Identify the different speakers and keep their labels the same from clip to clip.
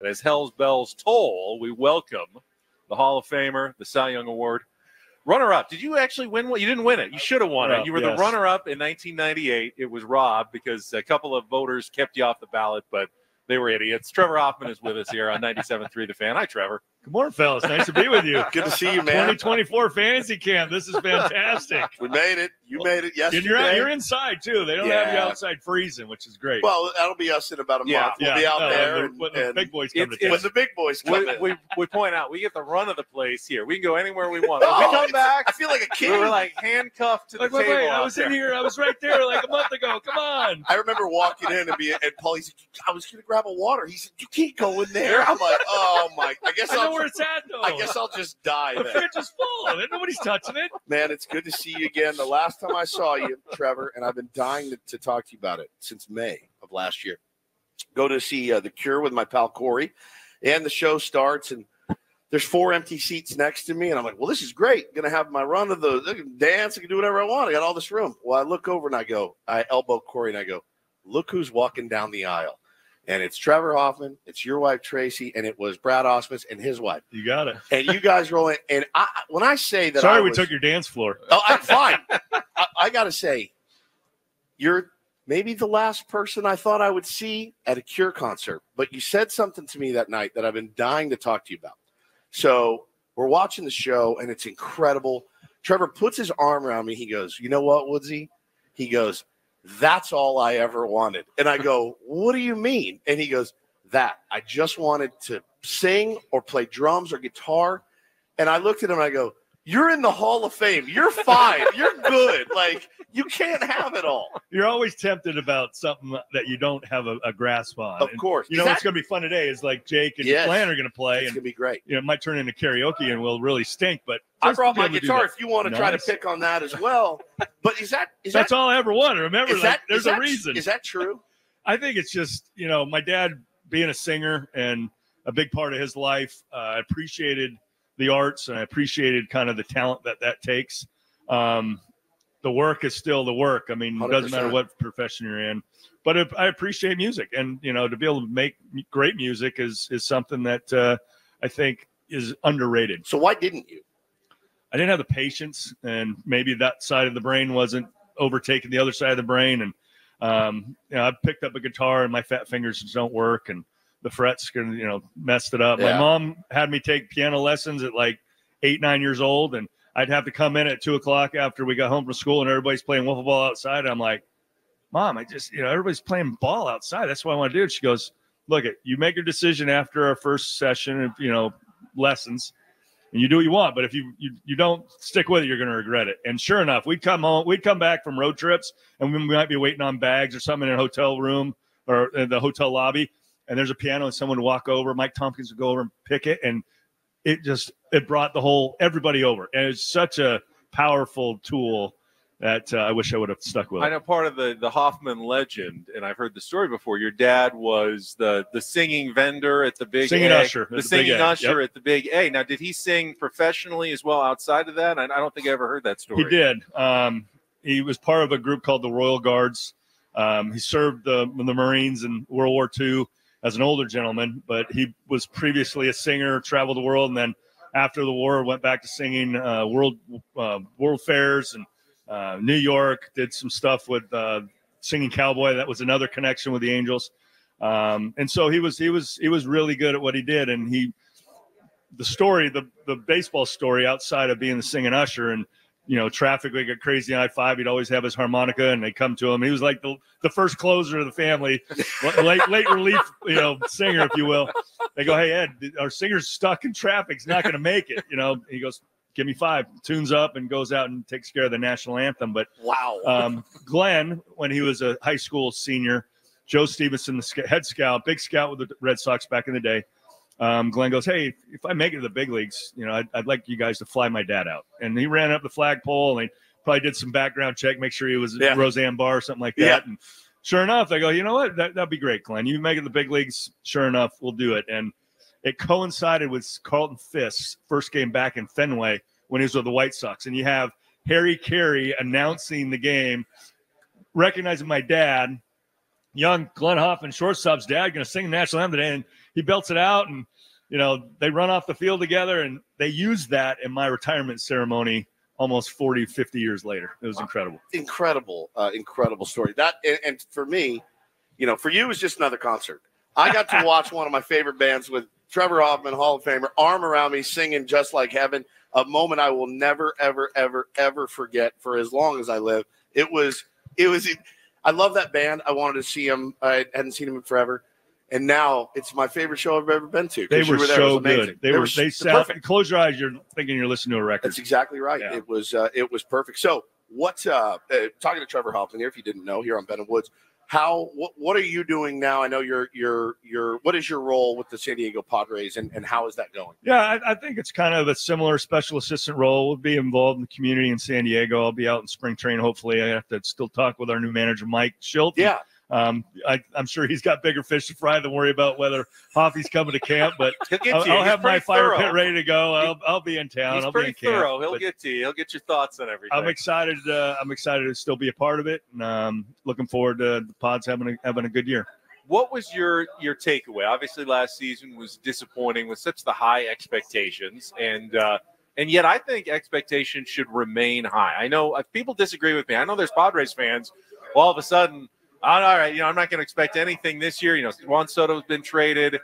Speaker 1: As Hell's Bells toll, we welcome the Hall of Famer, the Cy Young Award runner-up. Did you actually win one? You didn't win it. You should have won it. You were the runner-up in 1998. It was Rob because a couple of voters kept you off the ballot, but they were idiots. Trevor Hoffman is with us here on 97.3 The Fan. Hi, Trevor.
Speaker 2: Good morning, fellas. Nice to be with you.
Speaker 3: Good to see you, man.
Speaker 2: 2024 Fantasy Camp. This is fantastic.
Speaker 3: We made it. You made it yesterday.
Speaker 2: You're inside, too. They don't have you outside freezing, which is great.
Speaker 3: Well, that'll be us in about a month. We'll be out there.
Speaker 2: When the big boys come to town.
Speaker 3: When the big boys come in.
Speaker 1: We point out, we get the run of the place here. We can go anywhere we want. When we come back,
Speaker 3: I feel like a kid.
Speaker 1: We were like handcuffed to the table.
Speaker 2: Wait, I was in here. I was right there like a month ago. Come on.
Speaker 3: I remember walking in and Paulie said, I was going to grab a water. He said, you can't go in there. I'm like, oh, my. I
Speaker 2: know where it's at, though.
Speaker 3: I guess I'll just die
Speaker 2: The
Speaker 3: then.
Speaker 2: fridge is full. Nobody's touching it.
Speaker 3: Man, it's good to see you again. The last time I saw you, Trevor, and I've been dying to talk to you about it since May of last year. Go to see The Cure with my pal Corey, and the show starts, and there's 4 empty seats next to me, and I'm like, well, this is great. Going to have my run of I can dance. I can do whatever I want. I got all this room. Well, I look over, and I elbow Corey, and I go, look who's walking down the aisle. And it's Trevor Hoffman, it's your wife, Tracy, and it was Brad Osmus and his wife.
Speaker 2: You got it.
Speaker 3: And you guys roll in. And when I say that
Speaker 2: Sorry we took your dance floor.
Speaker 3: Oh, I'm fine. I got to say, you're maybe the last person I thought I would see at a Cure concert. But you said something to me that night that I've been dying to talk to you about. So we're watching the show, and it's incredible. Trevor puts his arm around me. He goes, you know what, Woodsy? He goes, that's all I ever wanted. And I go, what do you mean? And he goes, that. I just wanted to sing or play drums or guitar. And I looked at him and I go, you're in the Hall of Fame. You're fine. You're good. Like, you can't have it all.
Speaker 2: You're always tempted about something that you don't have a grasp on.
Speaker 3: Of course.
Speaker 2: You know what's going to be fun today is like Jake and Glenn are going to play.
Speaker 3: It's going to be great.
Speaker 2: It might turn into karaoke and will really stink, but
Speaker 3: I brought my guitar if you want to try to pick on that as well. But that's
Speaker 2: all I ever wanted. Remember, there's a reason.
Speaker 3: Is that true?
Speaker 2: I think it's just, my dad being a singer and a big part of his life, I appreciated the arts and I appreciated kind of the talent that takes. The work is still the work. I mean, 100%. It doesn't matter what profession you're in. But I appreciate music. And, to be able to make great music is something that I think is underrated.
Speaker 3: So why didn't you?
Speaker 2: I didn't have the patience, and maybe that side of the brain wasn't overtaking the other side of the brain. And, I picked up a guitar, and my fat fingers just don't work, and the frets, messed it up. Yeah. My mom had me take piano lessons at like 8, 9 years old, and I'd have to come in at 2 o'clock after we got home from school, and everybody's playing wiffle ball outside. And I'm like, Mom, I just, everybody's playing ball outside. That's what I want to do. And she goes, look, you make your decision after our first session of, lessons. And you do what you want, but if you don't stick with it, you're going to regret it. And sure enough, we'd come back from road trips, and we might be waiting on bags or something in a hotel room or in the hotel lobby, and there's a piano, and someone would walk over. Mike Tompkins would go over and pick it, and it brought everybody over. And it's such a powerful tool that I wish I would have stuck with.
Speaker 1: I know part of the Hoffman legend, and I've heard the story before. Your dad was the singing vendor at the Big
Speaker 2: singing
Speaker 1: A.
Speaker 2: Usher.
Speaker 1: The singing usher at the Big A. Now, did he sing professionally as well outside of that? I don't think I ever heard that story.
Speaker 2: He did. He was part of a group called the Royal Guards. He served the Marines in World War II as an older gentleman, but he was previously a singer, traveled the world, and then after the war went back to singing world fairs and New York, did some stuff with singing cowboy. That was another connection with the Angels. And so he was really good at what he did. And the baseball story outside of being the singing usher and, traffic would get crazy on I-5. He'd always have his harmonica and they'd come to him. He was like the first closer of the family, late relief, singer, if you will. They go, hey, Ed, our singer's stuck in traffic. He's not going to make it. He goes, give me 5, tunes up and goes out and takes care of the national anthem. But
Speaker 3: wow.
Speaker 2: Glenn, when he was a high school senior, Joe Stevenson, the head scout, big scout with the Red Sox back in the day. Glenn goes, hey, if I make it to the big leagues, I'd like you guys to fly my dad out. And he ran up the flagpole and they probably did some background check, make sure he was Roseanne Barr or something like that. Yeah. And sure enough, they go, you know what? That'd be great, Glenn. You make it to the big leagues. Sure enough, we'll do it. And it coincided with Carlton Fisk's first game back in Fenway when he was with the White Sox. And you have Harry Carey announcing the game, recognizing my dad, young Glenn Hoffman, shortstop's dad, going to sing the national anthem today. And he belts it out, and they run off the field together, and they used that in my retirement ceremony almost 40, 50 years later. It was incredible.
Speaker 3: Incredible story. That, and for me, for you, it was just another concert. I got to watch one of my favorite bands with Trevor Hoffman, Hall of Famer, arm around me, singing Just Like Heaven, a moment I will never, ever, ever, ever forget for as long as I live. It was. I love that band. I wanted to see him. I hadn't seen him in forever. And now it's my favorite show I've ever been to.
Speaker 2: They were so good. They sound
Speaker 3: perfect.
Speaker 2: Close your eyes. You're thinking you're listening to a record.
Speaker 3: That's exactly right. Yeah. It was perfect. So what's talking to Trevor Hoffman here, if you didn't know, here on Ben and Woods, what are you doing now? I know what is your role with the San Diego Padres, and how is that going?
Speaker 2: Yeah, I think it's kind of a similar special assistant role. We'll be involved in the community in San Diego. I'll be out in spring training. Hopefully, I have to still talk with our new manager, Mike Schilt.
Speaker 3: Yeah.
Speaker 2: I'm sure he's got bigger fish to fry than worry about whether Hoffy's coming to camp, but I'll have my fire pit ready to go. I'll be in town.
Speaker 1: He's pretty thorough. He'll get to you. He'll get your thoughts on everything.
Speaker 2: I'm excited to still be a part of it, and looking forward to the Pods having a good year.
Speaker 1: What was your takeaway? Obviously, last season was disappointing with such the high expectations, and yet I think expectations should remain high. I know if people disagree with me. I know there's Padres fans. Well, all of a sudden, all right, I'm not going to expect anything this year. Juan Soto's been traded.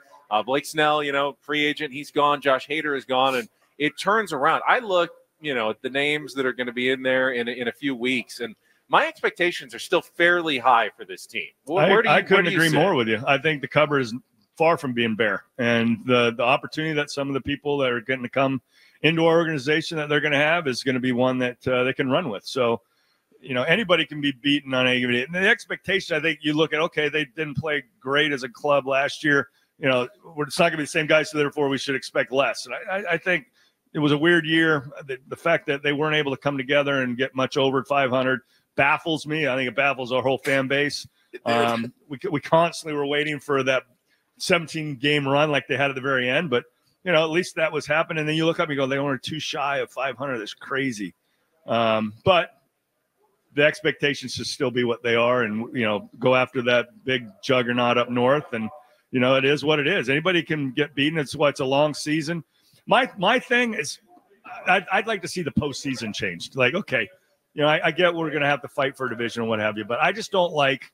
Speaker 1: Blake Snell, free agent, he's gone. Josh Hader is gone, and it turns around. I look, at the names that are going to be in there in a few weeks, and my expectations are still fairly high for this team.
Speaker 2: I couldn't agree more with you. I think the cupboard is far from being bare, and the opportunity that some of the people that are going to come into our organization that they're going to have is going to be one that they can run with. So, anybody can be beaten on any given day. And the expectation, I think you look at, okay, they didn't play great as a club last year. It's not going to be the same guys, so therefore we should expect less. And I think it was a weird year. The fact that they weren't able to come together and get much over 500 baffles me. I think it baffles our whole fan base. We constantly were waiting for that 17-game run like they had at the very end, but at least that was happening. And then you look up and you go, they only too shy of 500. That's crazy. But the expectations should still be what they are, and go after that big juggernaut up north. And it is what it is. Anybody can get beaten. It's a long season. My thing is, I'd like to see the postseason changed. Like, okay, I get we're going to have to fight for a division and what have you, but I just don't like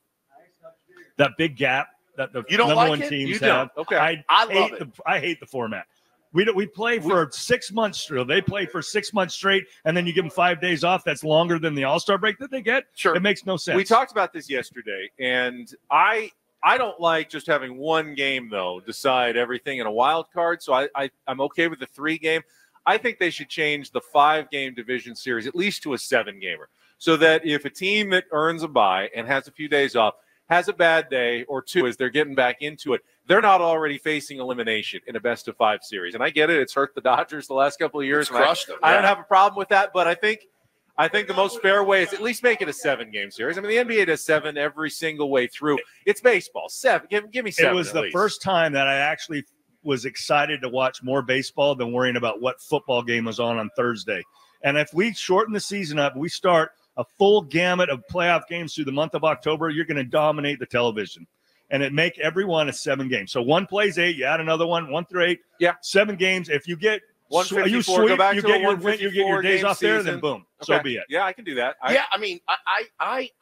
Speaker 2: that big gap that the number one teams have.
Speaker 3: Okay, I
Speaker 2: hate the format. We play for 6 months straight. They play for 6 months straight, and then you give them 5 days off. That's longer than the All-Star break that they get.
Speaker 3: Sure.
Speaker 2: It makes no sense.
Speaker 1: We talked about this yesterday, and I don't like just having one game, though, decide everything in a wild card. So I'm okay with the 3-game. I think they should change the 5-game division series at least to a 7-gamer, so that if a team that earns a bye and has a few days off has a bad day or two as they're getting back into it, they're not already facing elimination in a best-of-5 series. And I get it. It's hurt the Dodgers the last couple of years.
Speaker 3: It's crushed them.
Speaker 1: I don't have a problem with that, but I think the most fair way is at least make it a 7-game series. I mean, the NBA does 7 every single way through. It's baseball. 7. Give me 7.
Speaker 2: It was the first time that I actually was excited to watch more baseball than worrying about what football game was on Thursday. And if we shorten the season up, we start a full gamut of playoff games through the month of October, you're going to dominate the television. And it make everyone a 7 games. So one plays 8, you add another one, 1 through 8. Yeah. 7 games. If you get
Speaker 1: 154, go back to
Speaker 2: you get your days off there, then boom. Okay. So be it.
Speaker 1: Yeah, I can do that.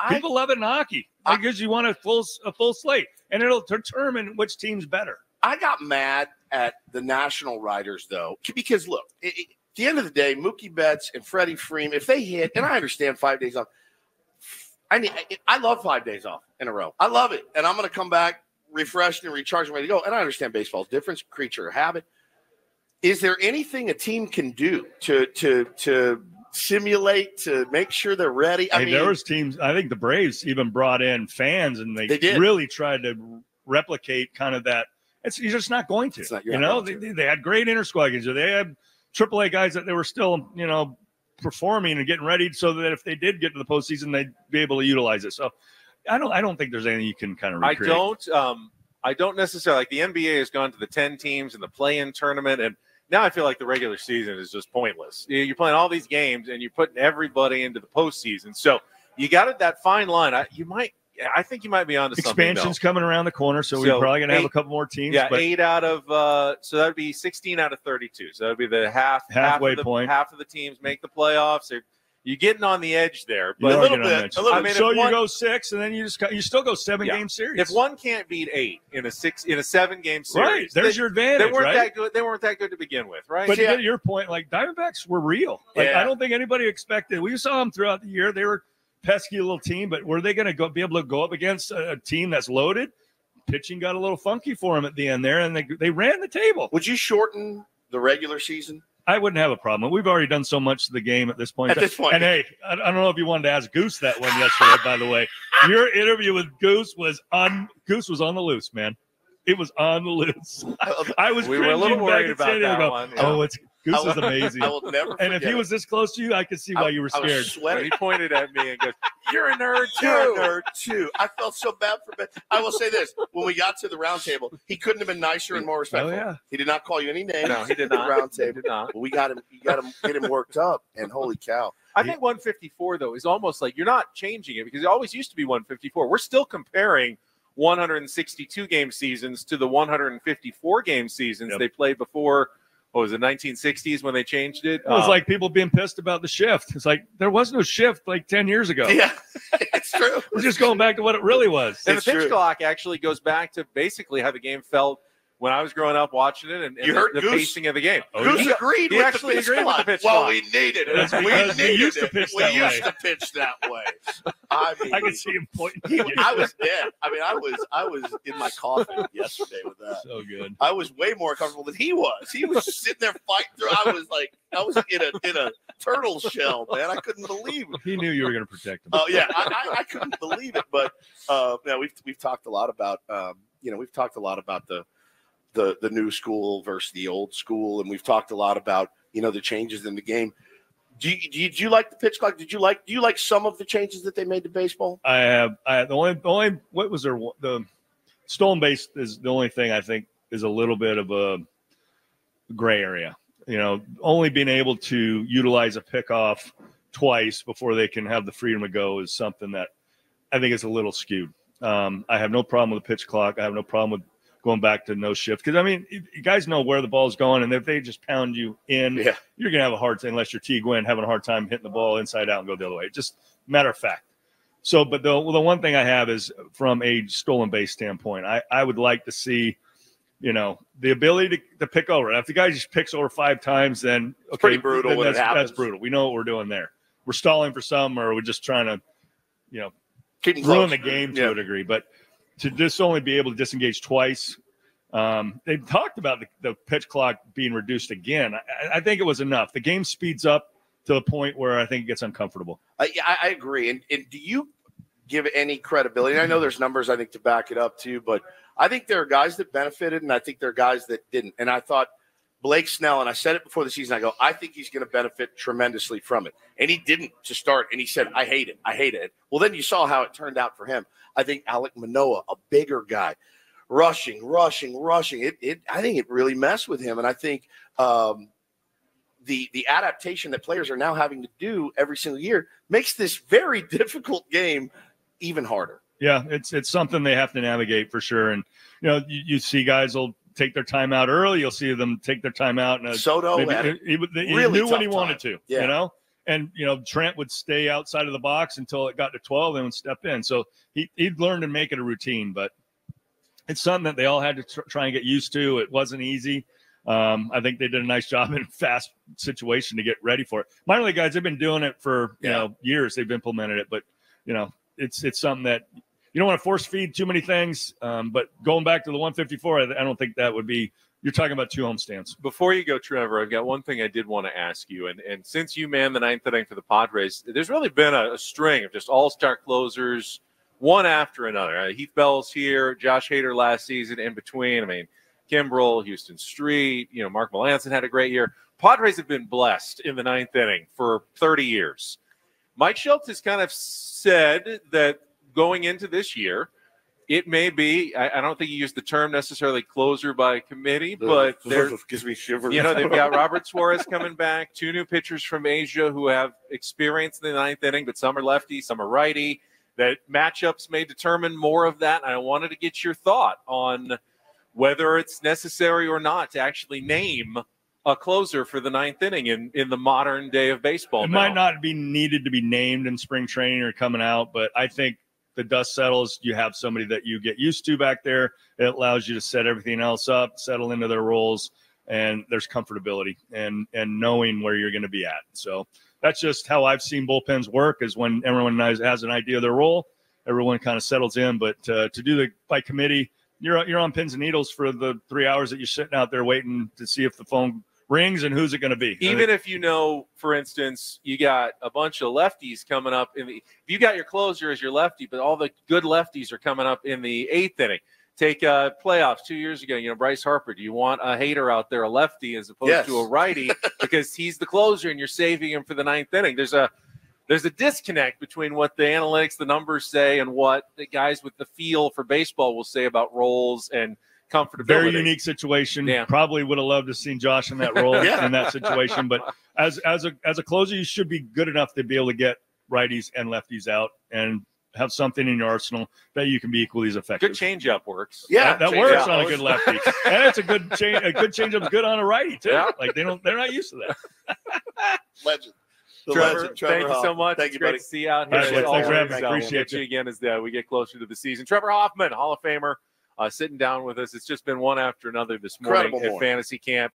Speaker 2: People love it in hockey because you want a full slate, and it'll determine which team's better.
Speaker 3: I got mad at the national writers, though, because look, at the end of the day, Mookie Betts and Freddie Freeman, if they hit, and I understand 5 days off, I love 5 days off in a row. I love it, and I'm going to come back refreshed and recharged and ready to go. And I understand baseball's different, creature of habit. Is there anything a team can do to simulate, to make sure they're ready? I mean,
Speaker 2: there was teams. I think the Braves even brought in fans, and they really tried to replicate kind of that. You're just not going to. They had great inter-squad games. They had AAA guys that they were still, performing and getting ready, so that if they did get to the postseason, they'd be able to utilize it. So, I don't think there's anything you can kind of recreate.
Speaker 1: I don't necessarily like the NBA has gone to the 10 teams in the play-in tournament, and now I feel like the regular season is just pointless. You're playing all these games, and you're putting everybody into the postseason. So you got that fine line. I think you might be onto something.
Speaker 2: Expansion's coming around the corner, so we're probably going to have a couple more teams.
Speaker 1: Yeah, 8 out of so that would be 16 out of 32. So that would be the halfway
Speaker 2: point.
Speaker 1: Half of the teams make the playoffs. You're getting on the edge there,
Speaker 2: but
Speaker 1: a little bit.
Speaker 2: I mean, so you go 6, and then you still go 7-game series.
Speaker 1: If one can't beat 8 in a 7-game series,
Speaker 2: right? There's your advantage.
Speaker 1: They weren't that good. They weren't that good to begin with, right?
Speaker 2: But to your point, like Diamondbacks were real. Like I don't think anybody expected. We saw them throughout the year. They were pesky little team, but were they going to be able to go up against a team that's loaded? Pitching got a little funky for them at the end there, and they ran the table.
Speaker 3: Would you shorten the regular season?
Speaker 2: I wouldn't have a problem. We've already done so much to the game at this point. And hey, I don't know if you wanted to ask Goose that one yesterday, by the way. Your interview with Goose was on the loose, man. It was on the loose. I was
Speaker 1: we were a little worried about that one. Yeah.
Speaker 2: Oh, Goose is amazing.
Speaker 3: I will never forget.
Speaker 2: And if he was this close to you, I could see why you were scared.
Speaker 1: He pointed at me and goes, "You're a nerd too."
Speaker 3: You're a nerd too. I felt so bad for Ben. I will say this: when we got to the round table, he couldn't have been nicer and more respectful.
Speaker 2: Oh, yeah.
Speaker 3: He did not call you any names.
Speaker 1: No, he did not.
Speaker 3: Round table.
Speaker 1: He did not.
Speaker 3: We got him. You got him. Get him worked up. And holy cow!
Speaker 1: I think 154 though is almost like you're not changing it because it always used to be 154. We're still comparing 162 game seasons to the 154 game seasons they played before. What was it, 1960s when they changed it?
Speaker 2: It was like people being pissed about the shift. It's like there was no shift like 10 years ago.
Speaker 3: Yeah, it's true.
Speaker 2: We're just going back to what it really was.
Speaker 1: And the pitch clock actually goes back to basically how the game felt when I was growing up watching it and the pacing of the game.
Speaker 3: Goose agreed with the pitch clock. Well, we needed it. We used to pitch that way. I mean,
Speaker 2: I could see him pointing.
Speaker 3: I was dead. I mean, I was in my coffin yesterday with that.
Speaker 2: So good.
Speaker 3: I was way more comfortable than he was. He was sitting there fighting through. I was in a turtle shell, man. I couldn't believe it.
Speaker 2: He knew you were going to protect him.
Speaker 3: Oh yeah, I couldn't believe it. But we've talked a lot about the new school versus the old school, and we've talked a lot about the changes in the game. Do you like the pitch clock? Do you like some of the changes that they made to baseball?
Speaker 2: I have the only what was there, the stolen base is the only thing I think is a little bit of a gray area. Only being able to utilize a pickoff twice before they can have the freedom to go is something that I think is a little skewed. I have no problem with the pitch clock. I have no problem with going back to no shift. Because, I mean, you guys know where the ball's going, and if they just pound you in, you're going to have a hard time, unless you're T. Gwynn, having a hard time hitting the ball inside out and go the other way. Just matter of fact. So, but the one thing I have is from a stolen base standpoint, I would like to see, the ability to pick over. If the guy just picks over 5 times, then okay,
Speaker 3: pretty brutal.
Speaker 2: Then that's brutal. We know what we're doing there. We're stalling for some, or we're just trying to, ruin the game to a degree. But to just only be able to disengage twice, they've talked about the pitch clock being reduced again. I think it was enough. The game speeds up to the point where I think it gets uncomfortable.
Speaker 3: I agree. And do you give any credibility? And I know there's numbers, I think, to back it up too, but I think there are guys that benefited, and I think there are guys that didn't. And I thought Blake Snell, and I said it before the season, I think he's going to benefit tremendously from it. And he didn't to start, and he said, I hate it. Well, then you saw how it turned out for him. I think Alek Manoah, a bigger guy, rushing. I think it really messed with him. And I think the adaptation that players are now having to do every single year makes this very difficult game even harder.
Speaker 2: Yeah, it's something they have to navigate for sure. And, you see guys will take their time out early. You'll see them take their time out. And
Speaker 3: Soto
Speaker 2: he
Speaker 3: really
Speaker 2: knew when he wanted to,
Speaker 3: yeah.
Speaker 2: And, Trent would stay outside of the box until it got to 12 and would step in. So he'd learn to make it a routine, but it's something that they all had to try and get used to. It wasn't easy. I think they did a nice job in a fast situation to get ready for it. Minor league guys have been doing it for, years. They've implemented it, but, it's something that you don't want to force feed too many things. But going back to the 154, I don't think that would be. You're talking about 2 homestands.
Speaker 1: Before you go, Trevor, I've got one thing I did want to ask you. And since you manned the 9th inning for the Padres, there's really been a string of just all-star closers, one after another. Heath Bell's here, Josh Hader last season, in between. I mean, Kimbrel, Houston Street, Mark Melancon had a great year. Padres have been blessed in the 9th inning for 30 years. Mike Schultz has kind of said that going into this year, it may be, I don't think he used the term necessarily closer by committee, but there
Speaker 3: gives me shivers.
Speaker 1: They've got Robert Suarez coming back, 2 new pitchers from Asia who have experience in the 9th inning, but some are lefty, some are righty. that matchups may determine more of that. And I wanted to get your thought on whether it's necessary or not to actually name a closer for the ninth inning in the modern day of baseball.
Speaker 2: It might not be needed to be named in spring training or coming out, but I think the dust settles. You have somebody that you get used to back there. It allows you to set everything else up, settle into their roles, and there's comfortability and knowing where you're going to be at. So that's just how I've seen bullpens work, is when everyone has an idea of their role, everyone kind of settles in. But to do the by committee, you're on pins and needles for the 3 hours that you're sitting out there waiting to see if the phone rings and who's it going to be.
Speaker 1: Even if for instance, you got a bunch of lefties coming up if you got your closer as your lefty, but all the good lefties are coming up in the eighth inning. Take playoffs 2 years ago, Bryce Harper. Do you want a hater out there, a lefty, as opposed to a righty, because he's the closer and you're saving him for the ninth inning? There's a disconnect between what the analytics, the numbers say, and what the guys with the feel for baseball will say about roles and comfortability.
Speaker 2: Very unique situation. Yeah. Probably would have loved to have seen Josh in that role in that situation. But as a closer, you should be good enough to be able to get righties and lefties out and have something in your arsenal that you can be equally as effective.
Speaker 1: Good changeup works.
Speaker 2: Yeah, that works on a good lefty, and it's a good change. A good changeup is good on a righty too. Yeah. Like they're not used to that.
Speaker 3: Legend.
Speaker 1: Trevor, thank you so much.
Speaker 3: Thank
Speaker 1: it's
Speaker 3: you,
Speaker 1: great
Speaker 3: buddy.
Speaker 1: to see you out here.
Speaker 2: Thanks for having me.
Speaker 1: We'll
Speaker 2: Appreciate
Speaker 1: you again as we get closer to the season. Trevor Hoffman, Hall of Famer, sitting down with us. It's just been one after another this morning at Fantasy Camp.